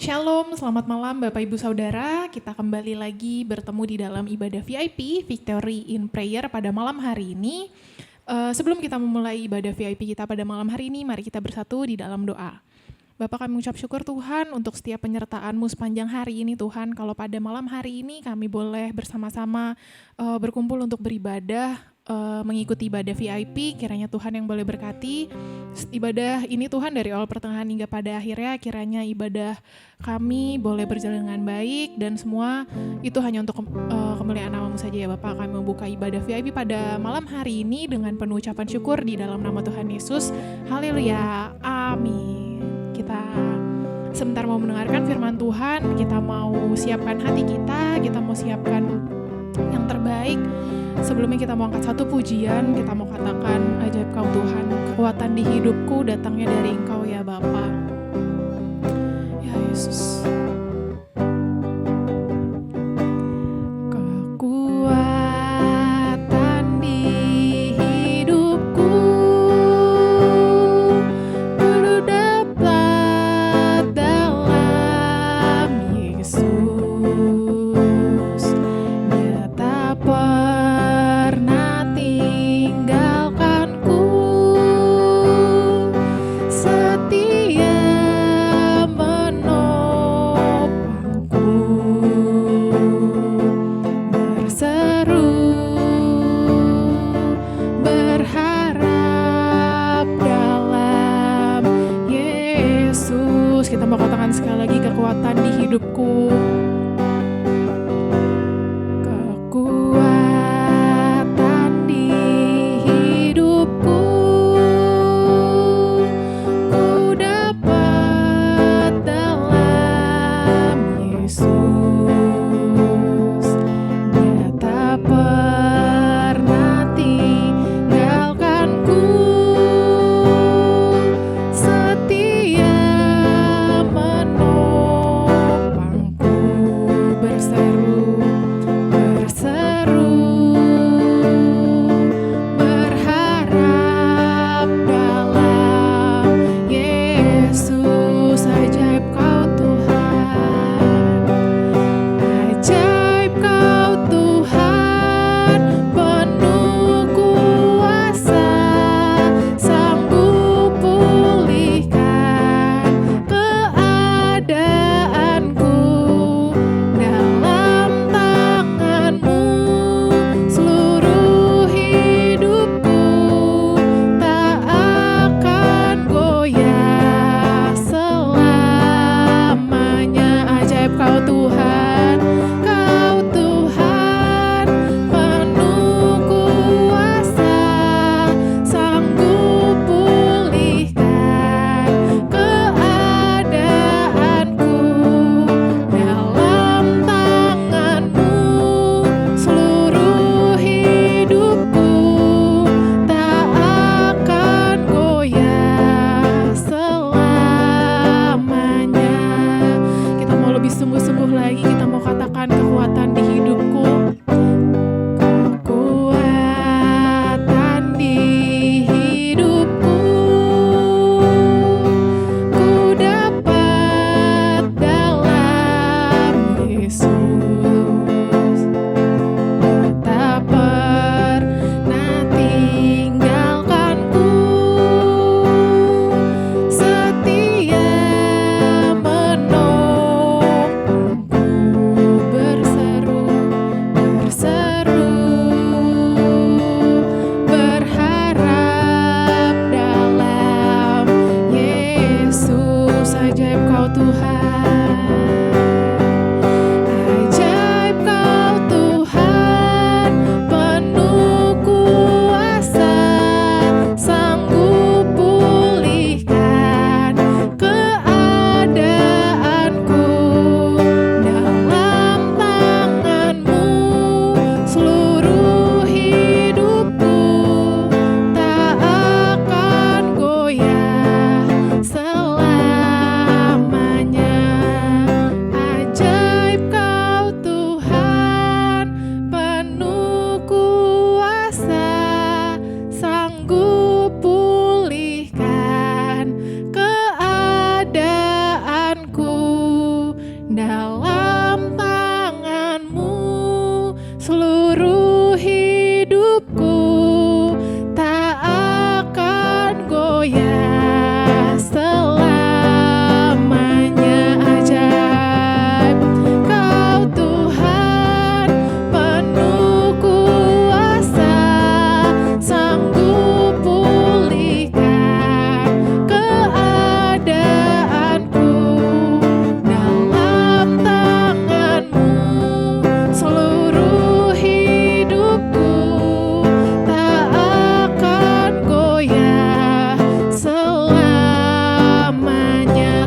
Shalom, selamat malam Bapak Ibu Saudara. Kita kembali lagi bertemu di dalam ibadah VIP, Victory in Prayer pada malam hari ini. Sebelum kita memulai ibadah VIP kita pada malam hari ini, mari kita bersatu di dalam doa. Bapak, kami mengucap syukur Tuhan untuk setiap penyertaan-Mu sepanjang hari ini Tuhan. Kalau pada malam hari ini kami boleh bersama-sama berkumpul untuk beribadah, mengikuti ibadah VIP, kiranya Tuhan yang boleh berkati ibadah ini Tuhan dari awal pertengahan hingga pada akhirnya, kiranya ibadah kami boleh berjalan dengan baik dan semua itu hanya untuk kemuliaan nama-Mu saja ya Bapak. Kami membuka ibadah VIP pada malam hari ini dengan penuh ucapan syukur di dalam nama Tuhan Yesus. Haleluya, amin. Kita sebentar mau mendengarkan firman Tuhan, kita mau siapkan hati kita mau siapkan yang terbaik. Sebelumnya kita mau angkat satu pujian, kita mau katakan ajaib Kau Tuhan, kekuatan di hidupku datangnya dari Engkau ya Bapa. Ya Yesus. Kekuatan di hidupku kudu dapat dalam Yesus. Dia tak pernah tinggalkanku, setia menopangku, berseru berharap dalam Yesus. Kita mau katakan sekali lagi, kekuatan di hidupku. Kekuatan di hidupku ku dapat dalam Yesus. Dia tak pernah tinggalkanku, setia menopangku, berseru berharap dalam Yesus. Ajaib Kau Tuhan, ajaib Kau Tuhan, penuh kuasa, sanggup pulihkan keadaanku. Dalam tangan-Mu seluruh hidupku tak akan goyah selamanya. Ajaib Kau Tuhan, Kau Tuhan, penuh kuasa, sanggup pulihkan keadaanku. Dalam tangan-Mu seluruh hidupku tak akan goyah selamanya. Kita mau lebih sungguh-sungguh lagi, kita mau katakan kekuatan di hidupku. Kekuatan di hidupku ku dapat dalam Yesus. Tak pernah tinggalkanku, setia menopangku, berseru berharap dalam Yesus. Ajaib Kau Tuhan, ajaib Kau Tuhan, penuh kuasa, sanggup pulihkan keadaanku. Dalam tangan-Mu seluruh hidupku tak akan goyah selamanya. Dalam tangan-Mu seluruh hidupku tak akan goyah, selamanya ajaib. Kau Tuhan penuh kuasa, sanggup pulihkan keadaanku. Dalam tangan-Mu seluruh hidupku tak akan goyah, selamanya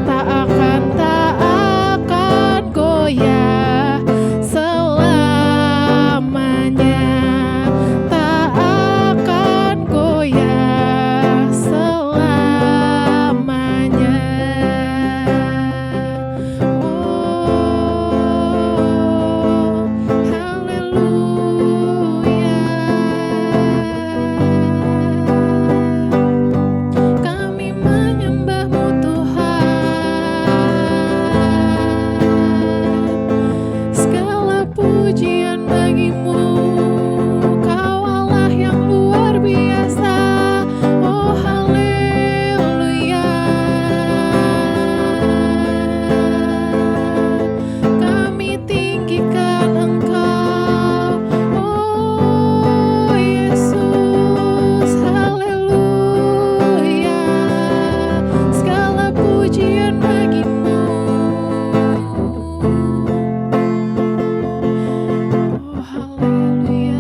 tak akan goyah, selamanya tak akan goyah, selamanya. Oh, haleluya. Kami menyembah-Mu Tuhan, segala pujian bagi-Mu. Kau Allah yang luar biasa. Oh haleluya. Kami tinggikan Engkau, oh Yesus, haleluya. Segala pujian bagi-Mu. Oh haleluya.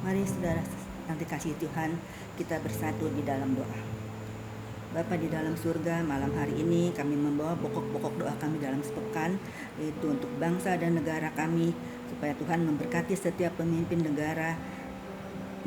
Mari saudara yang dikasihi Tuhan, kita bersatu di dalam doa. Bapa di dalam surga, malam hari ini kami membawa pokok-pokok doa kami dalam sepekan, yaitu untuk bangsa dan negara kami, supaya Tuhan memberkati setiap pemimpin negara,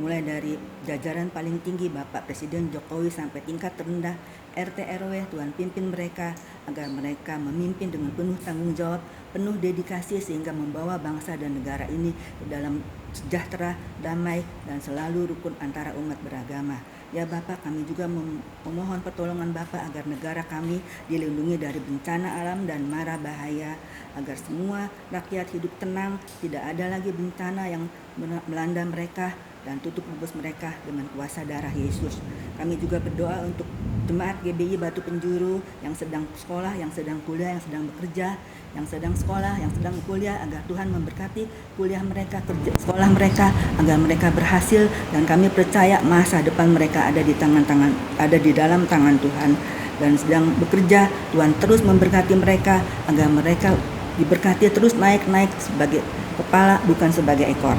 mulai dari jajaran paling tinggi Bapak Presiden Jokowi sampai tingkat terendah RT RW. Tuhan pimpin mereka agar mereka memimpin dengan penuh tanggung jawab, penuh dedikasi, sehingga membawa bangsa dan negara ini ke dalam sejahtera, damai, dan selalu rukun antara umat beragama. Ya Bapak, kami juga memohon pertolongan Bapak agar negara kami dilindungi dari bencana alam dan mara bahaya, agar semua rakyat hidup tenang, tidak ada lagi bencana yang melanda mereka, dan tutup bungkus mereka dengan kuasa darah Yesus. Kami juga berdoa untuk jemaat GBI Batu Penjuru yang sedang sekolah, yang sedang kuliah, yang sedang bekerja, yang sedang sekolah, yang sedang kuliah, agar Tuhan memberkati kuliah mereka, kerja sekolah mereka, agar mereka berhasil, dan kami percaya masa depan mereka ada di dalam tangan Tuhan. Dan sedang bekerja, Tuhan terus memberkati mereka, agar mereka diberkati terus naik-naik sebagai kepala, bukan sebagai ekor.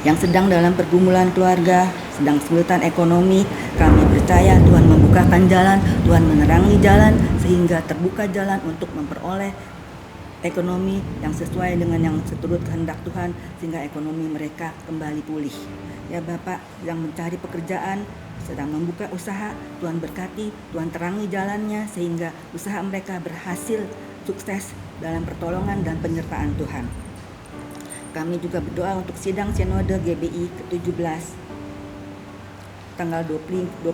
Yang sedang dalam pergumulan keluarga, sedang kesulitan ekonomi, kami percaya Tuhan membukakan jalan, Tuhan menerangi jalan, sehingga terbuka jalan untuk memperoleh ekonomi yang sesuai dengan yang seturut kehendak Tuhan, sehingga ekonomi mereka kembali pulih. Ya Bapak, yang mencari pekerjaan, sedang membuka usaha, Tuhan berkati, Tuhan terangi jalannya, sehingga usaha mereka berhasil, sukses dalam pertolongan dan penyertaan Tuhan. Kami juga berdoa untuk sidang Sinode GBI ke-17 tanggal 23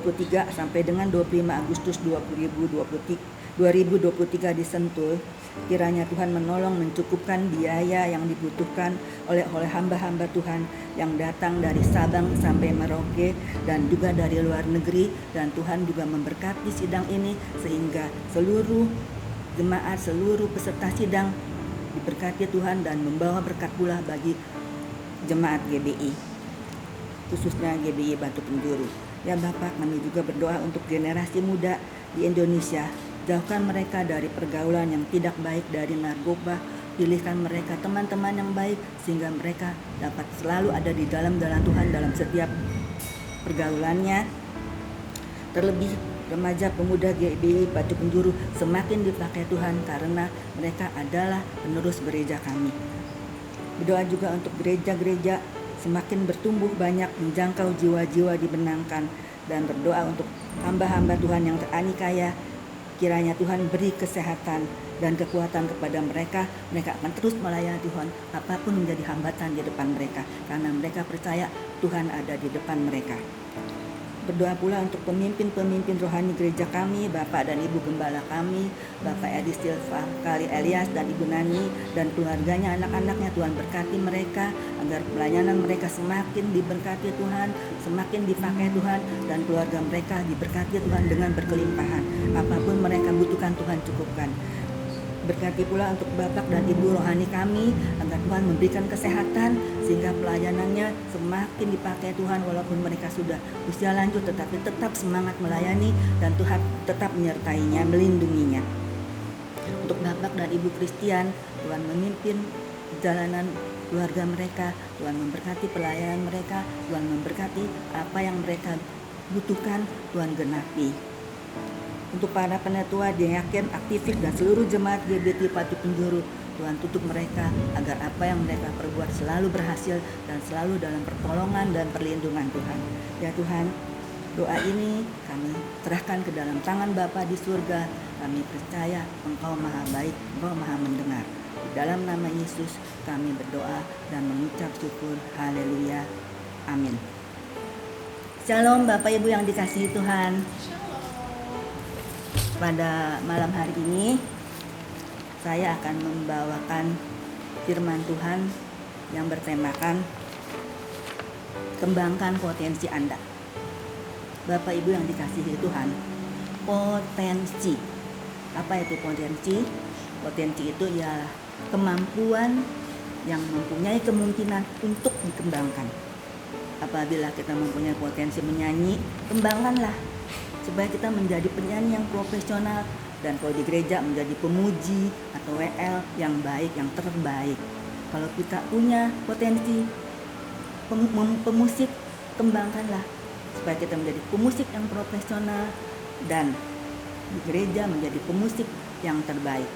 sampai dengan 25 Agustus 2023 di Sentul. Kiranya Tuhan menolong mencukupkan biaya yang dibutuhkan oleh hamba-hamba Tuhan yang datang dari Sabang sampai Merauke dan juga dari luar negeri, dan Tuhan juga memberkati sidang ini sehingga seluruh jemaat, seluruh peserta sidang diberkati Tuhan dan membawa berkat pula bagi jemaat GBI, khususnya GBI Batu Penjuru. Ya Bapak, kami juga berdoa untuk generasi muda di Indonesia. Jauhkan mereka dari pergaulan yang tidak baik, dari narkoba. Pilihkan mereka teman-teman yang baik, sehingga mereka dapat selalu ada di dalam jalan Tuhan dalam setiap pergaulannya. Terlebih remaja pemuda GBI Batu Penjuru semakin dipakai Tuhan, karena mereka adalah penerus gereja kami. Berdoa juga untuk gereja-gereja semakin bertumbuh banyak, menjangkau jiwa-jiwa dibenangkan, dan berdoa untuk hamba-hamba Tuhan yang teraniaya Kiranya Tuhan beri kesehatan dan kekuatan kepada mereka. Mereka akan terus melayani Tuhan apapun menjadi hambatan di depan mereka, karena mereka percaya Tuhan ada di depan mereka. Berdoa pula untuk pemimpin-pemimpin rohani gereja kami, Bapak dan Ibu Gembala kami, Bapak Edi Silva Kali Elias dan Ibu Nani dan keluarganya, anak-anaknya. Tuhan berkati mereka agar pelayanan mereka semakin diberkati Tuhan, semakin dipakai Tuhan, dan keluarga mereka diberkati Tuhan dengan berkelimpahan. Apapun mereka butuhkan Tuhan cukupkan. Berkati pula untuk Bapak dan Ibu rohani kami agar Tuhan memberikan kesehatan sehingga pelayanannya semakin dipakai Tuhan, walaupun mereka sudah usia lanjut tetapi tetap semangat melayani dan Tuhan tetap menyertainya, melindunginya. Untuk Bapak dan Ibu Kristian, Tuhan memimpin jalanan keluarga mereka, Tuhan memberkati pelayanan mereka, Tuhan memberkati apa yang mereka butuhkan, Tuhan genapi. Untuk para penetua, diaken, aktivis, dan seluruh jemaat GBT Pati Penjuru, Tuhan tutup mereka agar apa yang mereka perbuat selalu berhasil dan selalu dalam pertolongan dan perlindungan Tuhan. Ya Tuhan, doa ini kami serahkan ke dalam tangan Bapa di surga. Kami percaya Engkau maha baik, Engkau maha mendengar. Di dalam nama Yesus kami berdoa dan mengucap syukur. Haleluya. Amin. Shalom Bapak Ibu yang dikasihi Tuhan. Pada malam hari ini saya akan membawakan firman Tuhan yang bertemakan kembangkan potensi Anda. Bapak Ibu yang dikasihi Tuhan, potensi. Apa itu potensi? Potensi itu ialah kemampuan yang mempunyai kemungkinan untuk dikembangkan. Apabila kita mempunyai potensi menyanyi, kembangkanlah supaya kita menjadi penyanyi yang profesional, dan kalau di gereja menjadi pemuji atau WL yang baik, yang terbaik. Kalau kita punya potensi pemusik, kembangkanlah supaya kita menjadi pemusik yang profesional dan di gereja menjadi pemusik yang terbaik.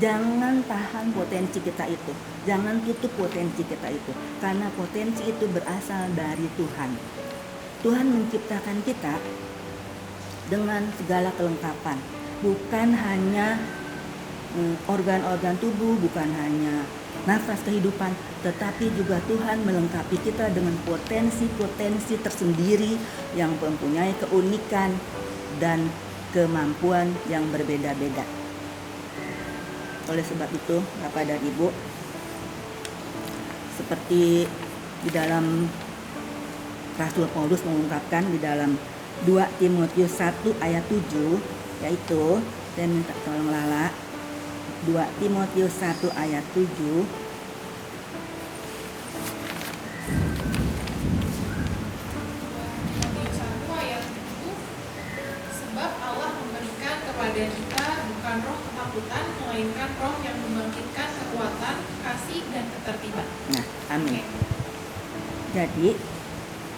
Jangan tahan potensi kita itu, jangan tutup potensi kita itu, karena potensi itu berasal dari Tuhan. Tuhan menciptakan kita dengan segala kelengkapan, bukan hanya organ-organ tubuh, bukan hanya nafas kehidupan, tetapi juga Tuhan melengkapi kita dengan potensi-potensi tersendiri yang mempunyai keunikan dan kemampuan yang berbeda-beda. Oleh sebab itu, Bapak dan Ibu, seperti di dalam Rasul Paulus mengungkapkan di dalam 2 Timotius 1 ayat 7, yaitu, saya minta tolong Lala, 2 Timotius 1 ayat 7. Timotius 1 ayat 7, sebab Allah memberikan kepada kita bukan roh ketakutan, melainkan roh yang membangkitkan kekuatan, kasih, dan ketertiban. Nah, amin. Jadi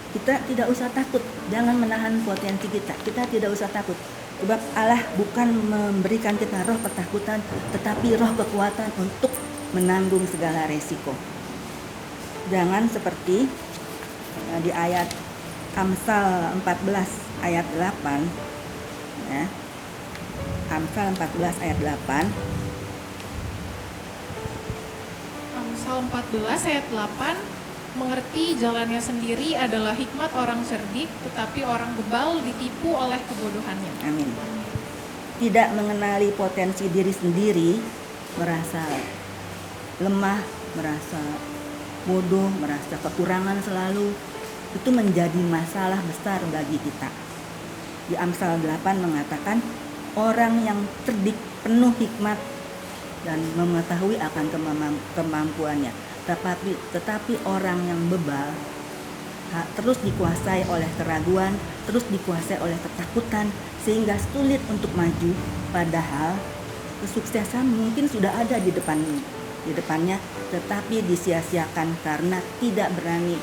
kita tidak usah takut, jangan menahan potensi kita. Kita tidak usah takut, sebab Allah bukan memberikan kita roh ketakutan, tetapi roh kekuatan untuk menanggung segala resiko. Jangan seperti di ayat Amsal 14 ayat 8, ya. Amsal 14 ayat 8. Amsal 14 ayat 8, mengerti jalannya sendiri adalah hikmat orang cerdik, tetapi orang bebal ditipu oleh kebodohannya. Amin. Tidak mengenali potensi diri sendiri, merasa lemah, merasa bodoh, merasa kekurangan selalu, itu menjadi masalah besar bagi kita. Di Amsal 8 mengatakan, orang yang cerdik, penuh hikmat, dan mengetahui akan kemampuannya. Tetapi orang yang bebal terus dikuasai oleh keraguan, terus dikuasai oleh ketakutan, sehingga sulit untuk maju, padahal kesuksesan mungkin sudah ada di depannya, tetapi disia-siakan karena tidak berani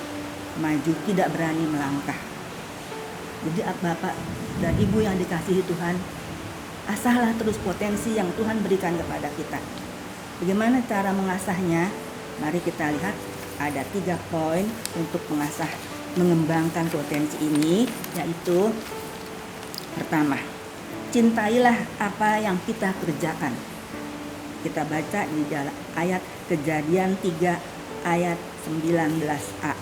maju, tidak berani melangkah. Jadi Bapak dan Ibu yang dikasihi Tuhan, asahlah terus potensi yang Tuhan berikan kepada kita. Bagaimana cara mengasahnya? Mari kita lihat, ada 3 poin untuk mengembangkan potensi ini, yaitu pertama, cintailah apa yang kita kerjakan. Kita baca di dalam ayat Kejadian 3 ayat 19a.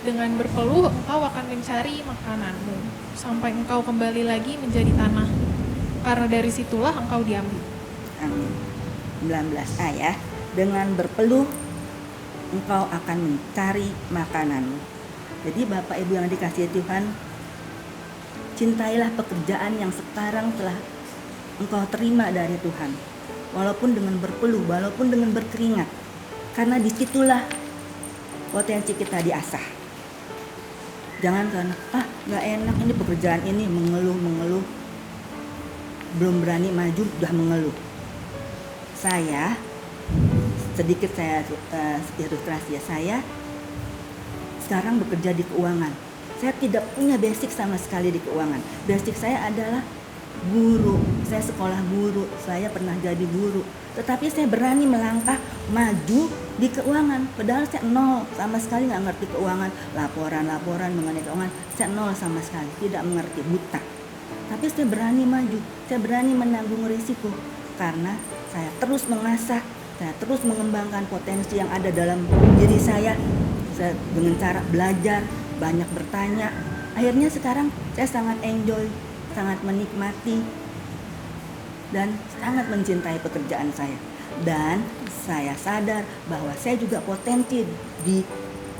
Dengan berpeluh engkau akan mencari makananmu sampai engkau kembali lagi menjadi tanah, karena dari situlah engkau diambil. Amin. 19a ya. Dengan berpeluh engkau akan mencari makananmu. Jadi Bapak Ibu yang dikasihi Tuhan, cintailah pekerjaan yang sekarang telah engkau terima dari Tuhan. Walaupun dengan berpeluh, walaupun dengan berkeringat. Karena disitulah potensi kita diasah. Jangan karena gak enak ini pekerjaan ini, mengeluh, belum berani maju sudah mengeluh. Saya ilustrasi ya, saya sekarang bekerja di keuangan. Saya tidak punya basic sama sekali di keuangan. Basic saya adalah guru, saya sekolah guru, saya pernah jadi guru. Tetapi saya berani melangkah maju di keuangan. Padahal saya nol, sama sekali nggak ngerti keuangan. Laporan mengenai keuangan, saya nol sama sekali, tidak mengerti, buta. Tapi saya berani maju, saya berani menanggung risiko. Karena saya terus mengasah, saya terus mengembangkan potensi yang ada dalam diri saya dengan cara belajar, banyak bertanya. Akhirnya sekarang saya sangat enjoy, sangat menikmati, dan sangat mencintai pekerjaan saya. Dan saya sadar bahwa saya juga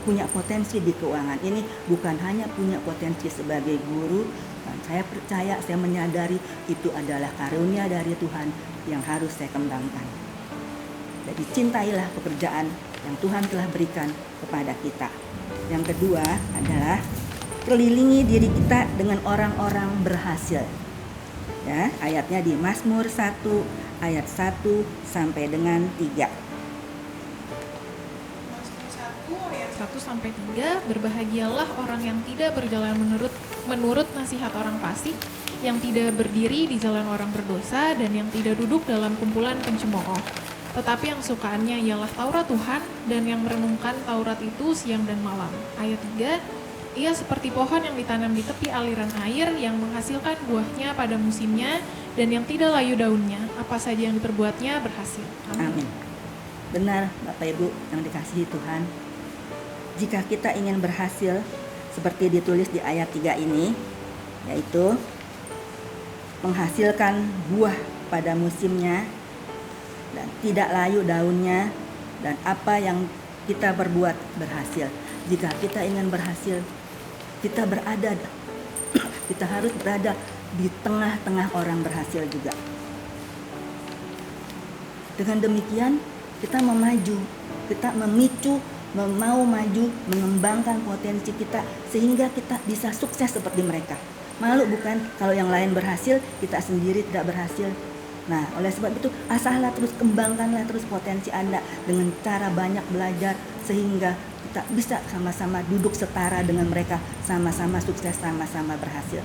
punya potensi di keuangan ini, bukan hanya punya potensi sebagai guru. Dan saya percaya, saya menyadari itu adalah karunia dari Tuhan yang harus saya kembangkan. Jadi cintailah pekerjaan yang Tuhan telah berikan kepada kita. Yang kedua adalah kelilingi diri kita dengan orang-orang berhasil. Ya, ayatnya di Mazmur 1 ayat 1 sampai dengan 3. Mazmur 1 ayat 1 sampai 3, berbahagialah orang yang tidak berjalan menurut nasihat orang fasik, yang tidak berdiri di jalan orang berdosa, dan yang tidak duduk dalam kumpulan pencemooh. Tetapi yang sukaannya ialah Taurat Tuhan, dan yang merenungkan Taurat itu siang dan malam. Ayat 3, ia seperti pohon yang ditanam di tepi aliran air, yang menghasilkan buahnya pada musimnya, dan yang tidak layu daunnya. Apa saja yang diperbuatnya berhasil. Amin. Benar Bapak Ibu yang dikasihi Tuhan. Jika kita ingin berhasil, seperti ditulis di ayat 3 ini, yaitu menghasilkan buah pada musimnya, dan tidak layu daunnya, dan apa yang kita berbuat berhasil. Jika kita ingin berhasil, kita harus berada di tengah-tengah orang berhasil juga. Dengan demikian kita memaju, kita memicu, mau maju, mengembangkan potensi kita sehingga kita bisa sukses seperti mereka. Malu bukan kalau yang lain berhasil, kita sendiri tidak berhasil. Nah, oleh sebab itu asahlah terus, kembangkanlah terus potensi Anda dengan cara banyak belajar sehingga kita bisa sama-sama duduk setara dengan mereka, sama-sama sukses, sama-sama berhasil.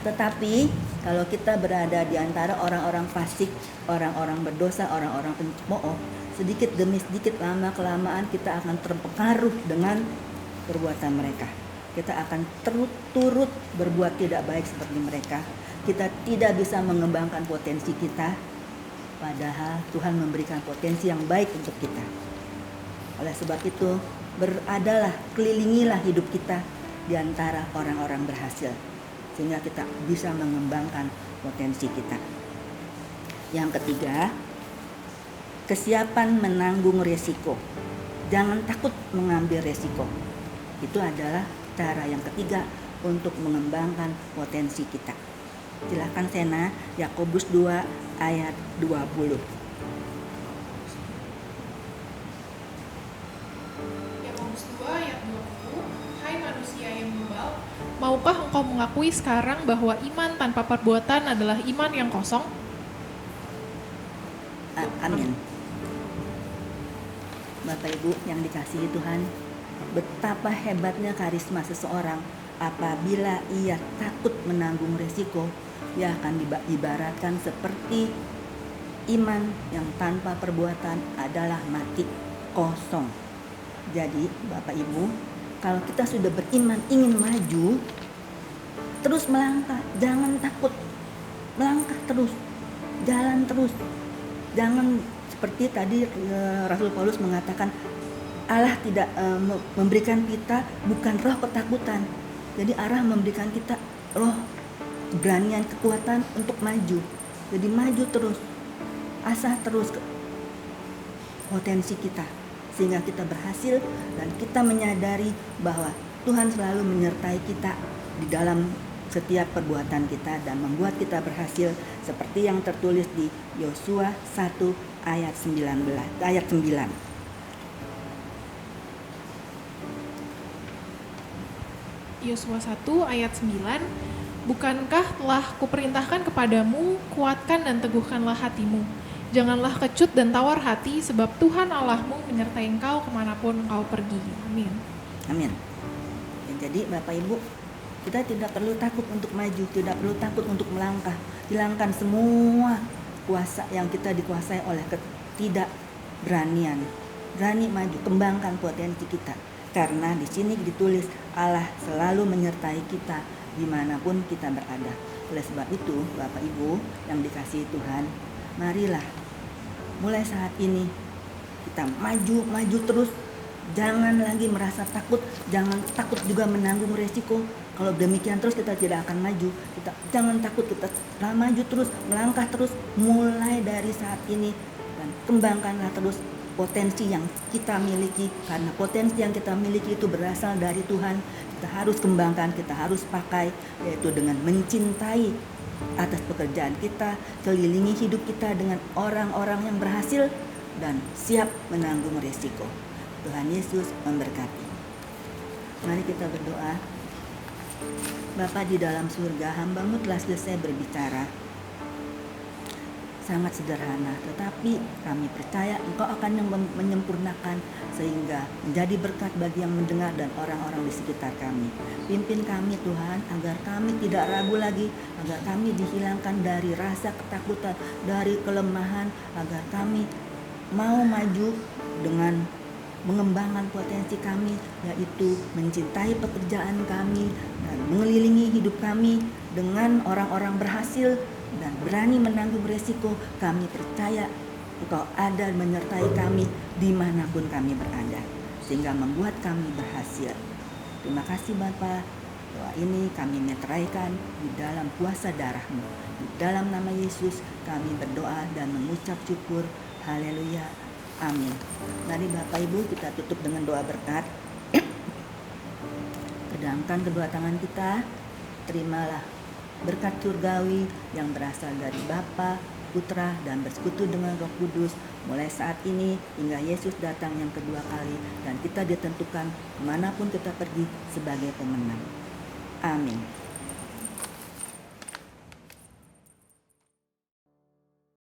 Tetapi kalau kita berada di antara orang-orang fasik, orang-orang berdosa, orang-orang pencemooh, sedikit demi sedikit, lama-kelamaan kita akan terpengaruh dengan perbuatan mereka. Kita akan turut berbuat tidak baik seperti mereka. Kita tidak bisa mengembangkan potensi kita, padahal Tuhan memberikan potensi yang baik untuk kita. Oleh sebab itu, kelilingilah hidup kita di antara orang-orang berhasil, sehingga kita bisa mengembangkan potensi kita. Yang ketiga, kesiapan menanggung resiko. Jangan takut mengambil resiko. Itu adalah cara yang ketiga untuk mengembangkan potensi kita. Silakan Sena, Yakobus 2 ayat 20. Yakobus 2 ayat 20, hai manusia yang bebal, maukah engkau mengakui sekarang bahwa iman tanpa perbuatan adalah iman yang kosong? Amin. Bapak Ibu yang dikasihi Tuhan, betapa hebatnya karisma seseorang apabila ia takut menanggung resiko. Ia akan diibaratkan seperti iman yang tanpa perbuatan adalah mati kosong. Jadi Bapak Ibu, Kalau kita sudah beriman ingin maju, terus melangkah, jangan takut. Melangkah terus, jalan terus. Jangan seperti tadi Rasul Paulus mengatakan, Allah tidak memberikan kita bukan roh ketakutan. Jadi Allah memberikan kita roh keberanian, kekuatan untuk maju. Jadi maju terus, asah terus potensi kita, sehingga kita berhasil dan kita menyadari bahwa Tuhan selalu menyertai kita di dalam setiap perbuatan kita dan membuat kita berhasil, seperti yang tertulis di Yosua 1 ayat 9. Yosua 1 ayat 9, bukankah telah kuperintahkan kepadamu, kuatkan dan teguhkanlah hatimu. Janganlah kecut dan tawar hati, sebab Tuhan Allahmu menyertai engkau kemanapun engkau pergi. Amin. Amin. Jadi Bapak Ibu, kita tidak perlu takut untuk maju, tidak perlu takut untuk melangkah. Hilangkan semua kuasa yang kita dikuasai oleh ketidakberanian. Berani maju, kembangkan potensi kita. Karena di sini ditulis Allah selalu menyertai kita dimanapun kita berada. Oleh sebab itu, Bapak Ibu yang dikasihi Tuhan, marilah mulai saat ini kita maju terus. Jangan lagi merasa takut, jangan takut juga menanggung resiko. Kalau demikian terus kita tidak akan maju. Kita jangan takut, kita maju terus, melangkah terus mulai dari saat ini dan kembangkanlah terus potensi yang kita miliki, karena potensi yang kita miliki itu berasal dari Tuhan. Kita harus kembangkan, kita harus pakai, yaitu dengan mencintai atas pekerjaan kita, kelilingi hidup kita dengan orang-orang yang berhasil dan siap menanggung risiko. Tuhan Yesus memberkati. Mari kita berdoa. Bapa di dalam surga, hamba-Mu telah selesai berbicara. Sangat sederhana, tetapi kami percaya Engkau akan menyempurnakan sehingga menjadi berkat bagi yang mendengar dan orang-orang di sekitar kami. Pimpin kami Tuhan, agar kami tidak ragu lagi, agar kami dihilangkan dari rasa ketakutan, dari kelemahan, agar kami mau maju dengan mengembangkan potensi kami, yaitu mencintai pekerjaan kami dan mengelilingi hidup kami dengan orang-orang berhasil dan berani menanggung resiko. Kami percaya Engkau ada menyertai kami dimanapun kami berada, sehingga membuat kami berhasil. Terima kasih Bapa. Doa ini kami meteraikan di dalam kuasa darah-Mu. Di dalam nama Yesus kami berdoa dan mengucap syukur. Haleluya. Amin. Mari Bapak Ibu kita tutup dengan doa berkat. Kedangkan kedua tangan kita, terimalah berkat surgawi yang berasal dari Bapa, Putra, dan bersekutu dengan Roh Kudus mulai saat ini hingga Yesus datang yang kedua kali dan kita ditentukan kemanapun kita pergi sebagai pemenang. Amin.